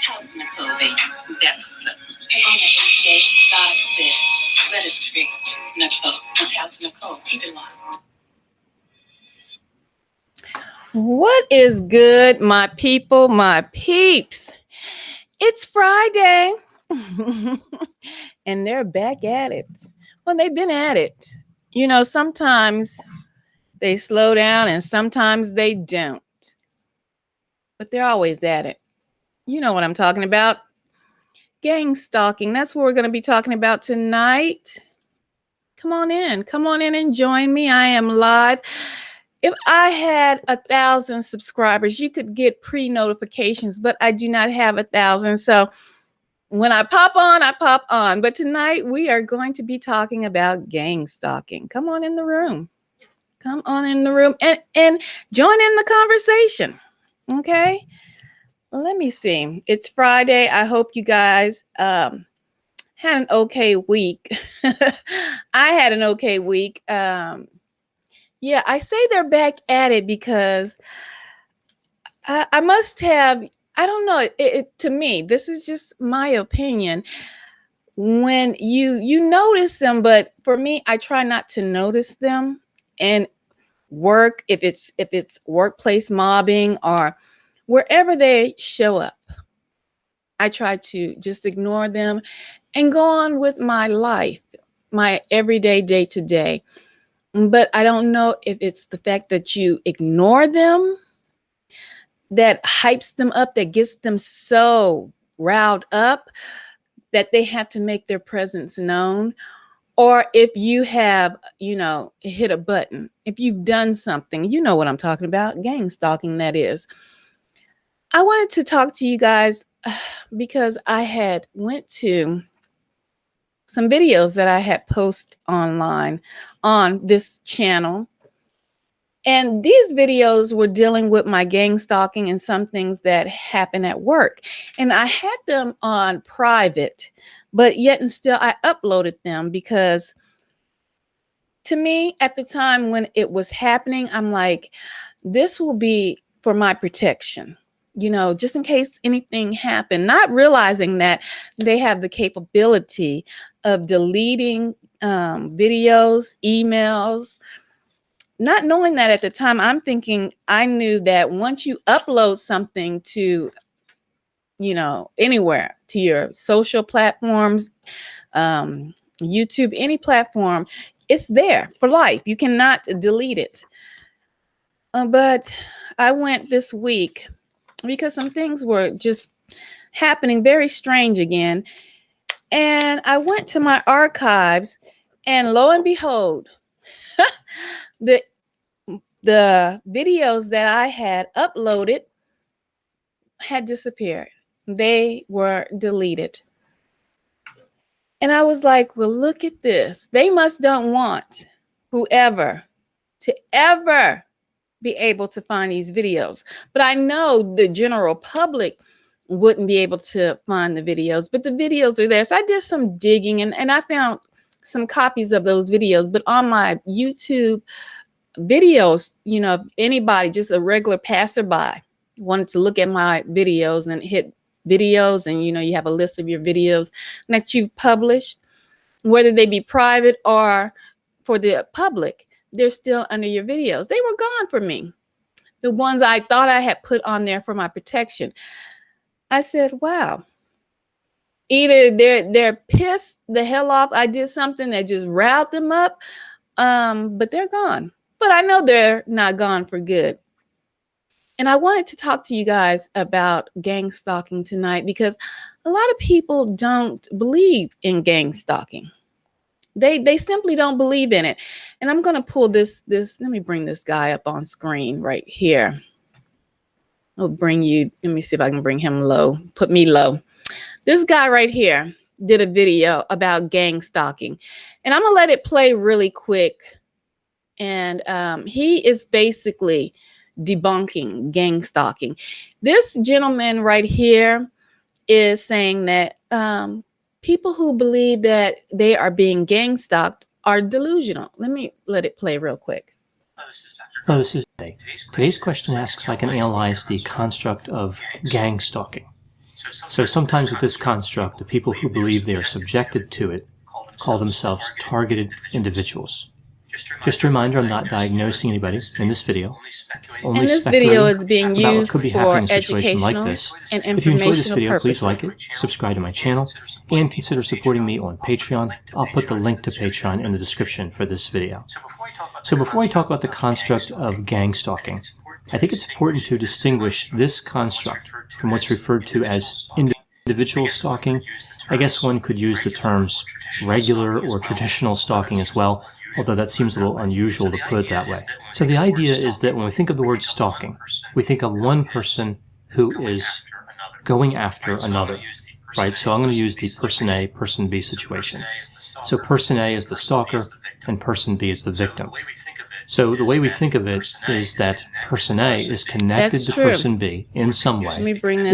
House Nicole, baby. That's what's up. On the 8th day, God said, let us create Nicole. It's House Nicole. Keep it locked. What is good, my people, my peeps? It's Friday. And they're back at it. Well, they've been at it. You know, sometimes they slow down and sometimes they don't. But they're always at it. You know what I'm talking about. Gang stalking. That's what we're going to be talking about tonight. Come on in and join me. I am live. If I had 1,000 subscribers, you could get pre-notifications, but I do not have 1,000. So when I pop on, I pop on. But tonight we are going to be talking about gang stalking. Come on in the room. Come on in the room and join in the conversation. Okay? Let me see. It's Friday. I hope you guys had an okay week. I had an okay week. Yeah, I say they're back at it because I must have, I don't know, to me, this is just my opinion. When you notice them, but for me, I try not to notice them. And work, if it's workplace mobbing or wherever they show up, I try to just ignore them and go on with my life, my everyday, day to day. But I don't know if it's the fact that you ignore them that hypes them up, that gets them so riled up that they have to make their presence known. Or if you have, hit a button, if you've done something, you know what I'm talking about, gang stalking, that is. I wanted to talk to you guys because I had went to some videos that I had posted online on this channel. And these videos were dealing with my gang stalking and some things that happen at work. And I had them on private, but yet and still I uploaded them because to me, at the time when it was happening, I'm like, this will be for my protection, just in case anything happened, not realizing that they have the capability of deleting videos, emails. Not knowing that at the time, I'm thinking I knew that once you upload something to, anywhere, to your social platforms, YouTube, any platform, it's there for life. You cannot delete it. But I went this week because some things were just happening very strange again. And I went to my archives and lo and behold, the videos that I had uploaded had disappeared. They were deleted. And I was like, well, look at this. They must don't want whoever to ever be able to find these videos. But I know the general public wouldn't be able to find the videos, but the videos are there. So I did some digging and I found some copies of those videos. But on my YouTube videos, if anybody, just a regular passerby, wanted to look at my videos and hit videos, and you have a list of your videos that you've published, whether they be private or for the public, they're still under your videos. They were gone for me. The ones I thought I had put on there for my protection. I said, wow. Either they're pissed the hell off I did something that just riled them up, but they're gone. But I know they're not gone for good. And I wanted to talk to you guys about gang stalking tonight because a lot of people don't believe in gang stalking. They simply don't believe in it. And I'm going to pull this, let me bring this guy up on screen right here. I'll bring you, let me see if I can bring him low, put me low. This guy right here did a video about gang stalking. And I'm going to let it play really quick. And he is basically debunking gang stalking. This gentleman right here is saying that people who believe that they are being gang stalked are delusional. Let it play real quick. This is Dr. Hello, this is Dave. Today's question asks if I can analyze the construct of gang stalking. So sometimes with this construct, the people who believe they are subjected to it call themselves targeted individuals. Just a reminder, I'm not diagnosing anybody in this video. And this video is being about what used could be for happening in a situation like educational this. and If you enjoyed this informational video, please purposes. like it, subscribe to my channel, and consider supporting me on Patreon. I'll put the link to Patreon in the description for this video. So before I talk about the construct of gang stalking, I think it's important to distinguish this construct from what's referred to as individual stalking. I guess one could use the terms regular or traditional stalking as well, although that seems a little unusual to put it that way. So the idea is that when we think of the word stalking, we think of one person who is going after another, right? So I'm going to use the person A, person B situation. So person A is the stalker and person B is the victim. So the way we think of it is that person A is connected to person B in some way,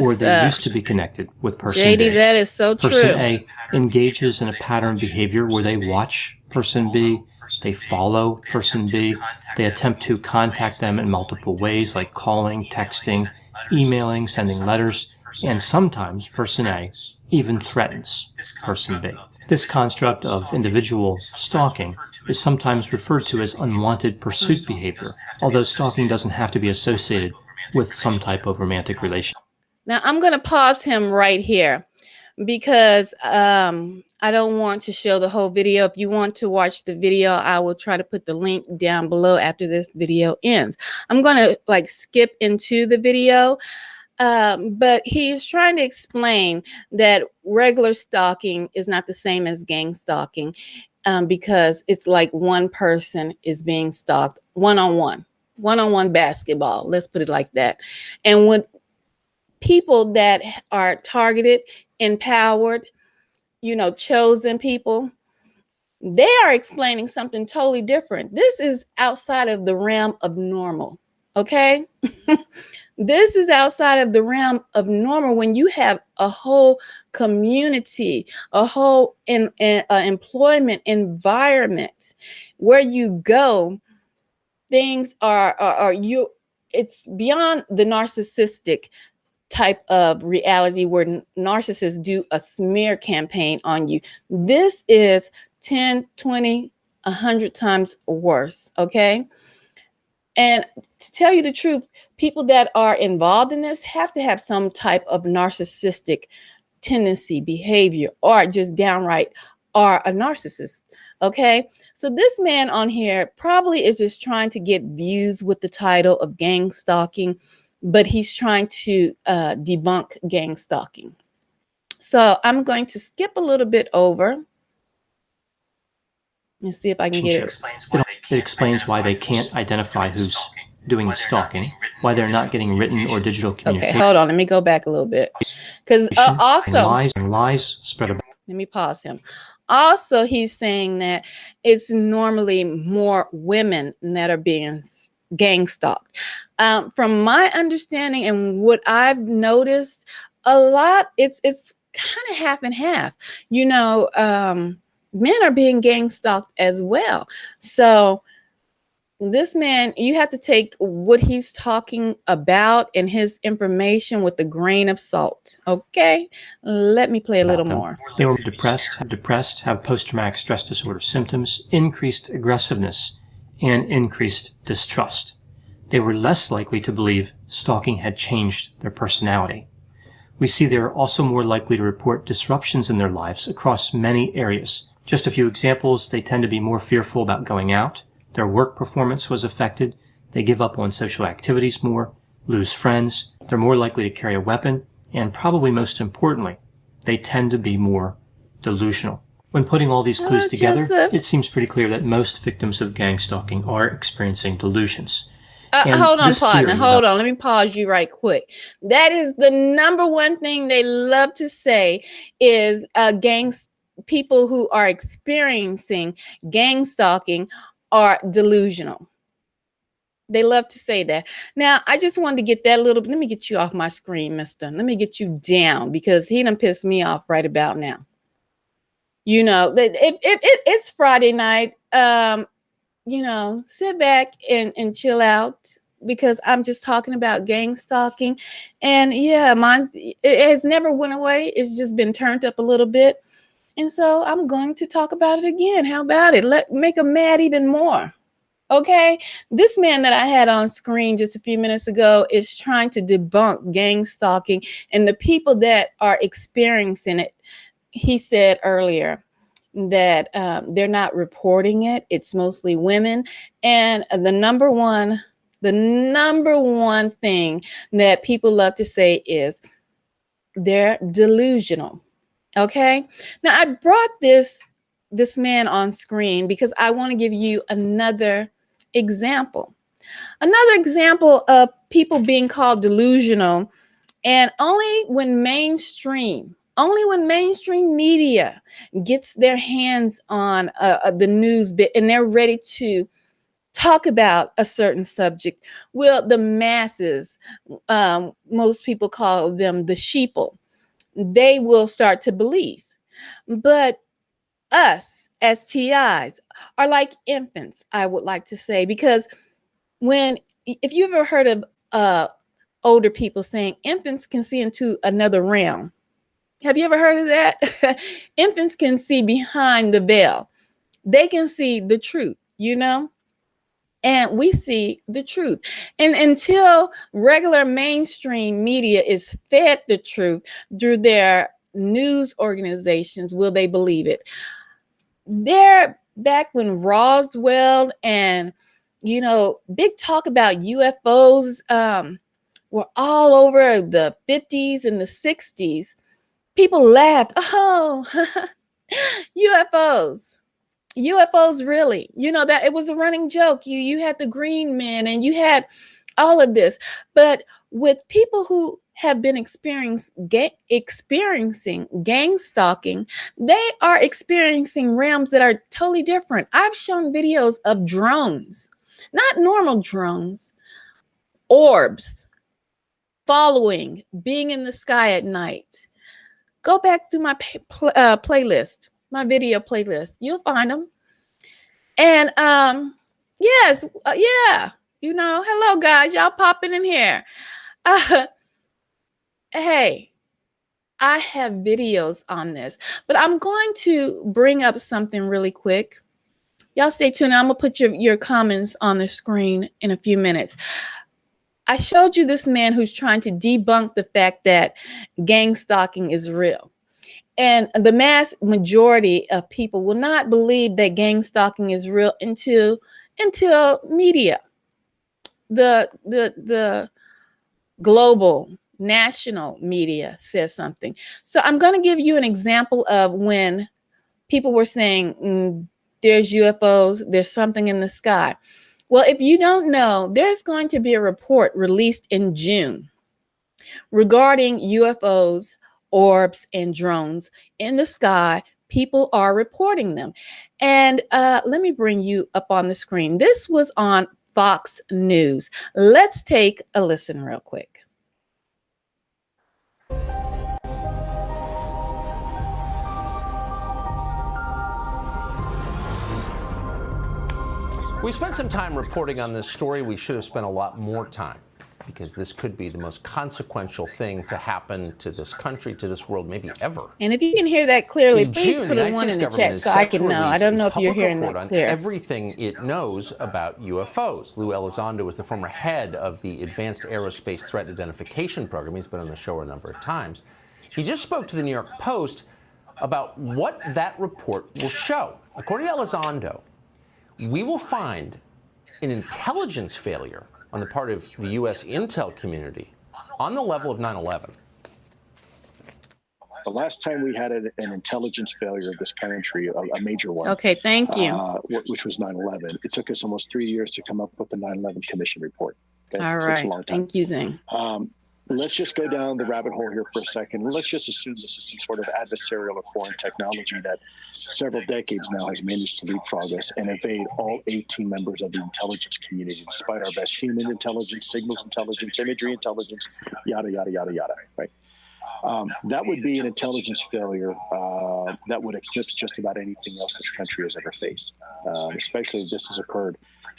or they used to be connected with person B. JD, that is so true. Person A engages in a pattern behavior where they watch person B, they follow person B, they attempt to contact them in multiple ways like calling, texting, emailing, sending letters, and sometimes person A even threatens person B. This construct of individual stalking is sometimes referred to as unwanted pursuit behavior, although stalking doesn't have to be associated with some type of romantic relationship. Now, I'm going to pause him right here because I don't want to show the whole video. If you want to watch the video, I will try to put the link down below after this video ends. I'm going to skip into the video. But he's trying to explain that regular stalking is not the same as gang stalking because it's like one person is being stalked one-on-one basketball. Let's put it like that. And when people that are targeted, empowered, chosen people, they are explaining something totally different. This is outside of the realm of normal. Okay. This is outside of the realm of normal when you have a whole community, a whole employment environment where you go, things it's beyond the narcissistic type of reality where narcissists do a smear campaign on you. This is 10, 20, 100 times worse. Okay. And to tell you the truth, people that are involved in this have to have some type of narcissistic tendency, behavior, or just downright are a narcissist. Okay. So this man on here probably is just trying to get views with the title of gang stalking, but he's trying to debunk gang stalking. So I'm going to skip a little bit over. Let's see if I can get it. It explains why they can't identify who's doing the stalking, why they're not getting written or digital communication. Okay, hold on. Let me go back a little bit. Because also, lies spread about. Let me pause him. Also, he's saying that it's normally more women that are being gang stalked. From my understanding and what I've noticed, a lot, it's kind of half and half. Men are being gang stalked as well. So this man, you have to take what he's talking about and his information with a grain of salt. Okay, let me play a little more. They were depressed, have post-traumatic stress disorder symptoms, increased aggressiveness, and increased distrust. They were less likely to believe stalking had changed their personality. We see they are also more likely to report disruptions in their lives across many areas. Just a few examples: they tend to be more fearful about going out, their work performance was affected, they give up on social activities more, lose friends, they're more likely to carry a weapon, and probably most importantly, they tend to be more delusional. When putting all these clues together, it seems pretty clear that most victims of gang stalking are experiencing delusions. Hold on, partner. Hold on. Let me pause you right quick. That is the number one thing they love to say is people who are experiencing gang stalking are delusional. They love to say that. Now, I just wanted to get that little bit. Let me get you off my screen, mister. Let me get you down because he done pissed me off right about now. If it's Friday night, sit back and chill out because I'm just talking about gang stalking. And yeah, it has never went away. It's just been turned up a little bit. And so I'm going to talk about it again. How about it? Make them mad even more. Okay, this man that I had on screen just a few minutes ago is trying to debunk gang stalking and the people that are experiencing it. He said earlier that they're not reporting it. It's mostly women. And the number one thing that people love to say is they're delusional. Okay. Now I brought this man on screen because I want to give you another example. Another example of people being called delusional, and only when mainstream media gets their hands on the news bit and they're ready to talk about a certain subject, will the masses, most people call them the sheeple, they will start to believe. But us as TIs are like infants, I would like to say, because if you ever heard of older people saying infants can see into another realm. Have you ever heard of that? Infants can see behind the veil. They can see the truth, and we see the truth. And until regular mainstream media is fed the truth through their news organizations, will they believe it? They're back when Roswell and big talk about UFOs were all over the 50s and the 60s. People laughed. Oh, UFOs. UFOs, really. That it was a running joke. You had the green men and you had all of this. But with people who have been experiencing gang stalking, they are experiencing realms that are totally different. I've shown videos of drones, not normal drones, orbs, following, being in the sky at night. Go back to my playlist, my video playlist. You'll find them. And yes, yeah, hello guys, y'all popping in here. Hey, I have videos on this, but I'm going to bring up something really quick. Y'all stay tuned. I'm gonna put your comments on the screen in a few minutes. I showed you this man who's trying to debunk the fact that gang stalking is real. And the mass majority of people will not believe that gang stalking is real until media, the global national media says something. So I'm going to give you an example of when people were saying there's UFOs, there's something in the sky. Well, if you don't know, there's going to be a report released in June regarding UFOs, orbs, and drones in the sky. People are reporting them. And let me bring you up on the screen. This was on Fox News. Let's take a listen real quick. We spent some time reporting on this story. We should have spent a lot more time, because this could be the most consequential thing to happen to this country, to this world, maybe ever. And if you can hear that clearly, In please June, put a 1 in the chat so I can know. I don't know if you're hearing that clear. Everything it knows about UFOs. Lou Elizondo is the former head of the Advanced Aerospace Threat Identification Program. He's been on the show a number of times. He just spoke to the New York Post about what that report will show. According to Elizondo, we will find an intelligence failure on the part of the U.S. intel community on the level of 9/11. The last time we had an intelligence failure of this country, a major one. Okay, thank you. Which was 9/11. It took us almost 3 years to come up with the 9/11 Commission report. Okay? All right. Thank you, Zing. Let's just go down the rabbit hole here for a second. Let's just assume this is some sort of adversarial or foreign technology that several decades now has managed to leapfrog us and evade all 18 members of the intelligence community, despite our best human intelligence, signals intelligence, imagery intelligence, yada, yada, yada, yada, right? That would be an intelligence failure that would eclipse just about anything else this country has ever faced, especially if this has occurred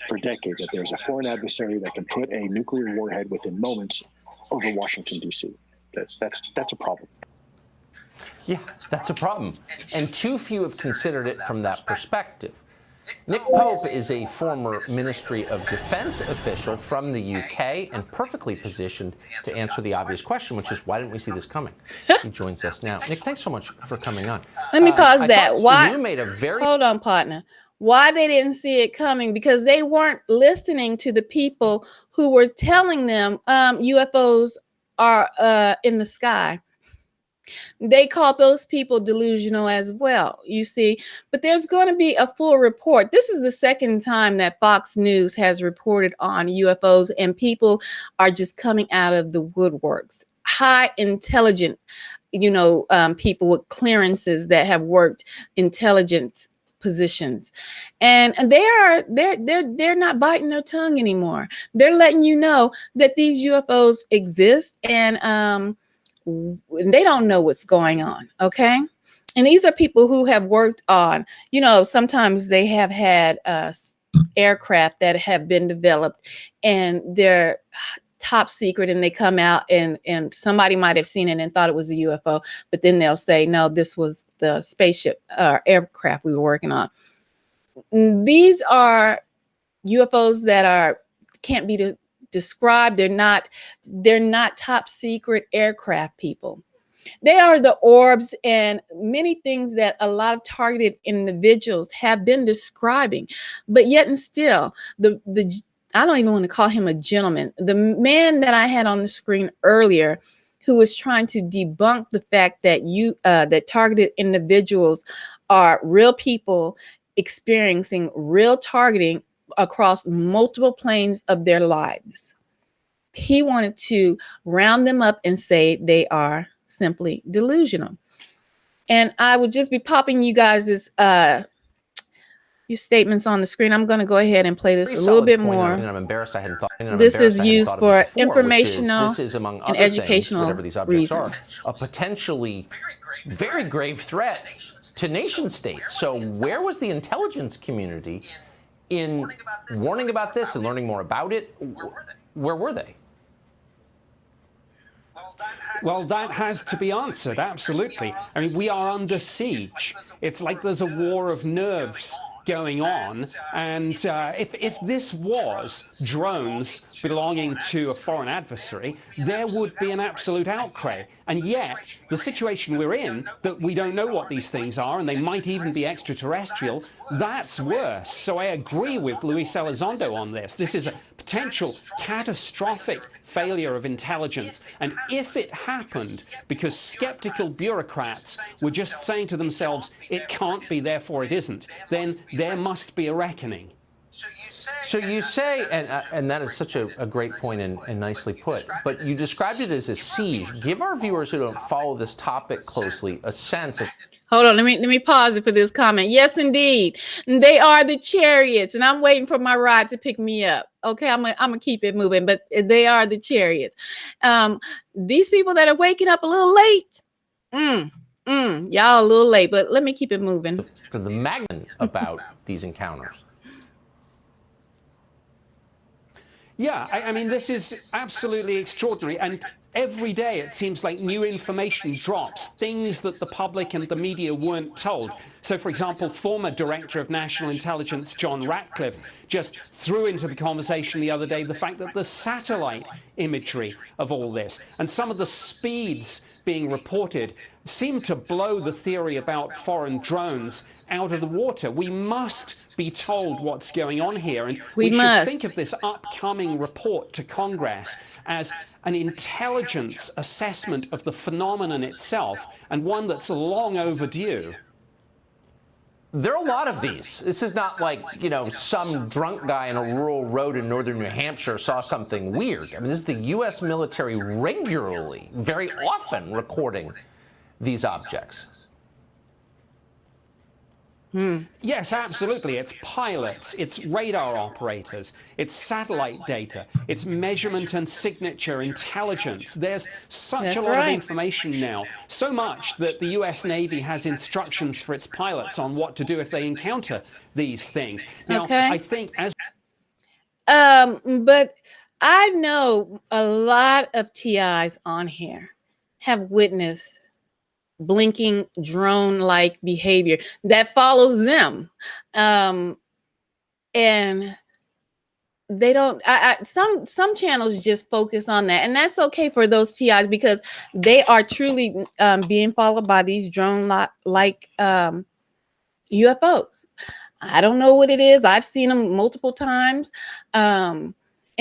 for decades, that there's a foreign adversary that can put a nuclear warhead within moments over Washington, D.C. That's a problem. Yeah, that's a problem. And too few have considered it from that perspective. Nick Pope is a former Ministry of Defense official from the UK and perfectly positioned to answer the obvious question, which is, why didn't we see this coming? He joins us now. Nick, thanks so much for coming on. Let me pause that. Why? You made a very... Hold on, partner. Why they didn't see it coming? Because they weren't listening to the people who were telling them UFOs are in the sky. They called those people delusional as well, you see. But there's going to be a full report. This is the second time that Fox News has reported on UFOs, and people are just coming out of the woodworks. High intelligent, people with clearances that have worked intelligence positions, and they're not biting their tongue anymore. They're letting you know that these UFOs exist, and they don't know what's going on. Okay. And these are people who have worked on, sometimes they have had aircraft that have been developed and they're top secret, and they come out and somebody might have seen it and thought it was a UFO, but then they'll say, no, this was the spaceship aircraft we were working on. These are UFOs that can't be described. They're not top secret aircraft, people. They are the orbs and many things that a lot of targeted individuals have been describing, but yet and still I don't even want to call him a gentleman. The man that I had on the screen earlier, who was trying to debunk the fact that that targeted individuals are real people experiencing real targeting across multiple planes of their lives. He wanted to round them up and say they are simply delusional. And I would just be popping you guys' your statements on the screen. I'm going to go ahead and play this a little bit more. And I'm embarrassed I hadn't thought. This is used for informational this is, among and other educational things, whatever these objects reasons. are, a potentially very grave threat to nation states. So where was the intelligence community in warning about this and learning more about it? Where were they? Well, that has to be answered, absolutely. I mean, we are under siege. It's like there's a war of nerves going on, and if this was drones belonging to a foreign adversary, there would be an absolute outcry. And yet, the situation we're in, that we don't know what these things are, and they might even be extraterrestrial, that's worse. So I agree with Luis Elizondo on this. This is a potential catastrophic failure of intelligence. And if it happened because skeptical bureaucrats were just saying to themselves, it can't be, therefore it isn't, then there must be a reckoning. So you say, and that is such a great point and nicely put, but you described it as a siege. Give our viewers who don't follow this topic closely a sense of... Hold on, let me pause it for this comment. Yes, indeed. They are the chariots, and I'm waiting for my ride to pick me up. Okay, I'm gonna keep it moving, but they are the chariots. These people that are waking up a little late, y'all a little late, but let me keep it moving. The magnitude about these encounters. Yeah, I mean, this is absolutely extraordinary. And every day it seems like new information drops, things that the public and the media weren't told. So, for example, former Director of National Intelligence John Ratcliffe just threw into the conversation the other day the fact that the satellite imagery of all this and some of the speeds being reported seem to blow the theory about foreign drones out of the water. We must be told what's going on here, and we should think of this upcoming report to Congress as an intelligence assessment of the phenomenon itself, and one that's long overdue. There are a lot of these. This is not like, some drunk guy in a rural road in northern New Hampshire saw something weird. I mean, this is the U.S. military regularly, very often recording these objects. Yes, absolutely. It's pilots, it's radar operators, it's satellite data, it's measurement and signature intelligence. There's such a That's lot of right. information now, so much that the US Navy has instructions for its pilots on what to do if they encounter these things. Now, Okay. I think as But I know a lot of TIs on here have witnessed blinking drone-like behavior that follows them. And they don't some channels just focus on that, and that's okay for those TIs because they are truly being followed by these drone like UFOs. I don't know what it is. I've seen them multiple times. And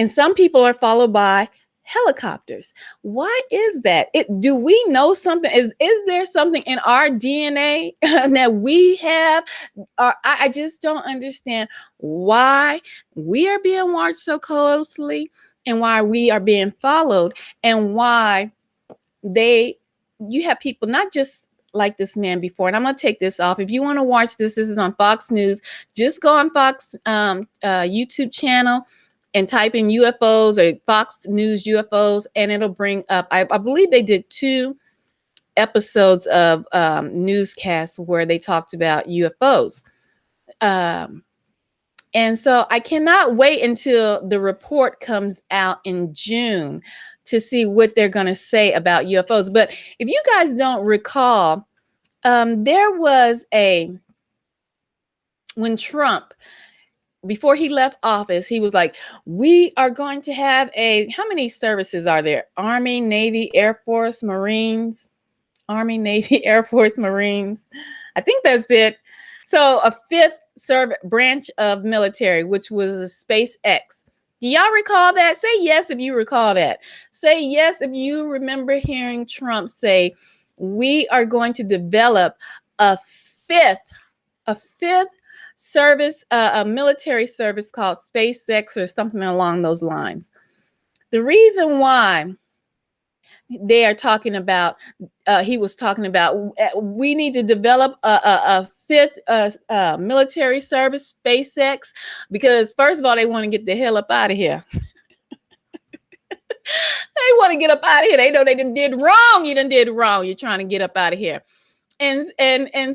some people are followed by helicopters. Why is that? Do we know something? Is there something in our DNA that we have? I just don't understand why we are being watched so closely and why we are being followed and why you have people not just like this man before. And I'm going to take this off. If you want to watch this is on Fox News. Just go on Fox YouTube channel and type in UFOs or Fox News UFOs, and it'll bring up, I believe they did 2 episodes of newscasts where they talked about UFOs. And so I cannot wait until the report comes out in June to see what they're going to say about UFOs. But if you guys don't recall, there was when Trump, before he left office, he was like, we are going to have how many services are there? Army, Navy, Air Force, Marines. Army, Navy, Air Force, Marines. I think that's it. So a 5th branch of military, which was the SpaceX. Do y'all recall that? Say yes if you recall that. Say yes if you remember hearing Trump say, we are going to develop a fifth service, a military service called Spacex or something along those lines. The reason why they are talking about, he was talking about, we need to develop a 5th military service, SpaceX, because first of all, they want to get the hell up out of here. They want to get up out of here. They know they did wrong. You done did wrong. You're trying to get up out of here. And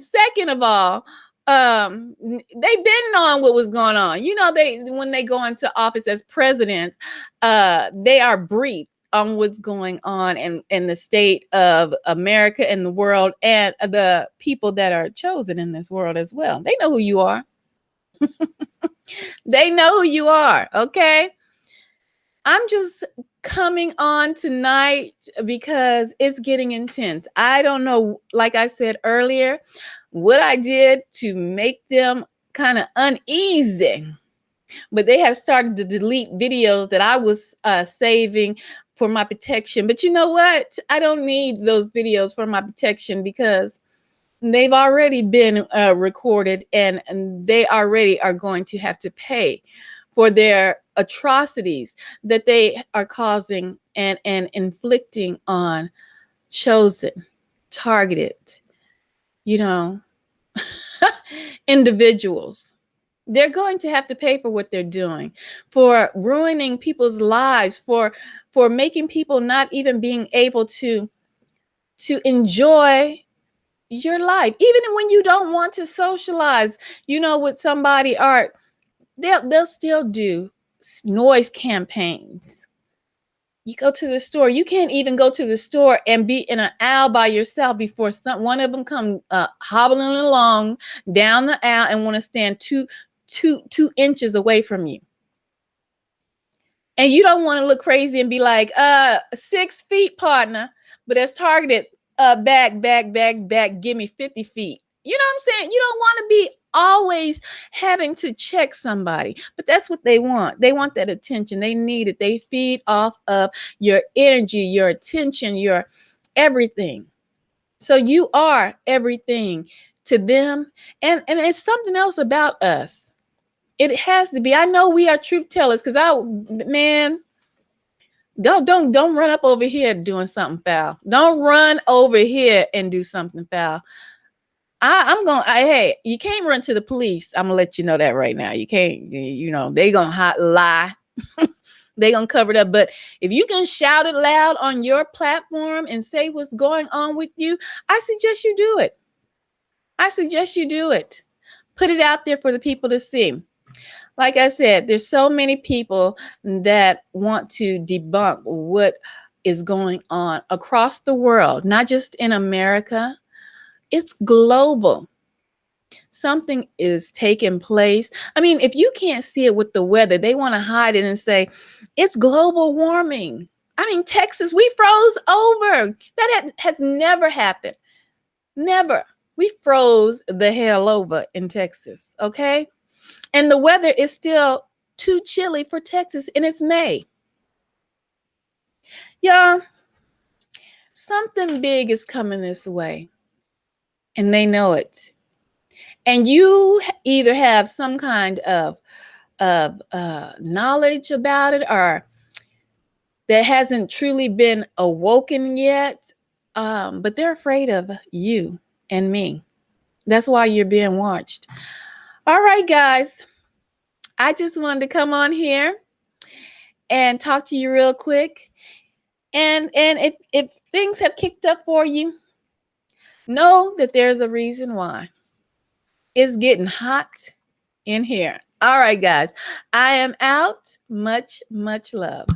second of all, they've been knowing what was going on. You know, when they go into office as presidents, they are briefed on what's going on in the state of America and the world and the people that are chosen in this world as well. They know who you are. They know who you are. Okay. I'm just coming on tonight because it's getting intense. I don't know, like I said earlier, what I did to make them kind of uneasy, but they have started to delete videos that I was saving for my protection. But you know what? I don't need those videos for my protection because they've already been recorded and they already are going to have to pay for their atrocities that they are causing and inflicting on chosen, targeted, individuals. They're going to have to pay for what they're doing, for ruining people's lives, for making people not even being able to enjoy your life, even when you don't want to socialize, with somebody, or they'll still do noise campaigns. You go to the store, you can't even go to the store and be in an aisle by yourself before one of them come hobbling along down the aisle and want to stand two inches away from you. And you don't want to look crazy and be like, 6 feet, partner, but that's targeted, back, give me 50 feet. You know what I'm saying? You don't want to be always having to check somebody, but that's what they want. They want that attention. They need it. They feed off of your energy, your attention, your everything. So you are everything to them. And it's something else about us. It has to be. I know we are truth tellers because don't run up over here doing something foul. Don't run over here and do something foul. Hey, you can't run to the police. I'm gonna let you know that right now. You can't, they gonna lie. They gonna cover it up. But if you can shout it loud on your platform and say what's going on with you, I suggest you do it. I suggest you do it. Put it out there for the people to see. Like I said, there's so many people that want to debunk what is going on across the world, not just in America. It's global. Something is taking place. I mean, if you can't see it with the weather, they want to hide it and say it's global warming. I mean, Texas, we froze over. That has never happened. Never. We froze the hell over in Texas, okay? And the weather is still too chilly for Texas, and it's May. Y'all, something big is coming this way, and they know it. And you either have some kind of knowledge about it, or that hasn't truly been awoken yet, but they're afraid of you and me. That's why you're being watched. All right, guys. I just wanted to come on here and talk to you real quick. And if things have kicked up for you, know that there's a reason why. It's getting hot in here. All right, guys. I am out. Much, much love.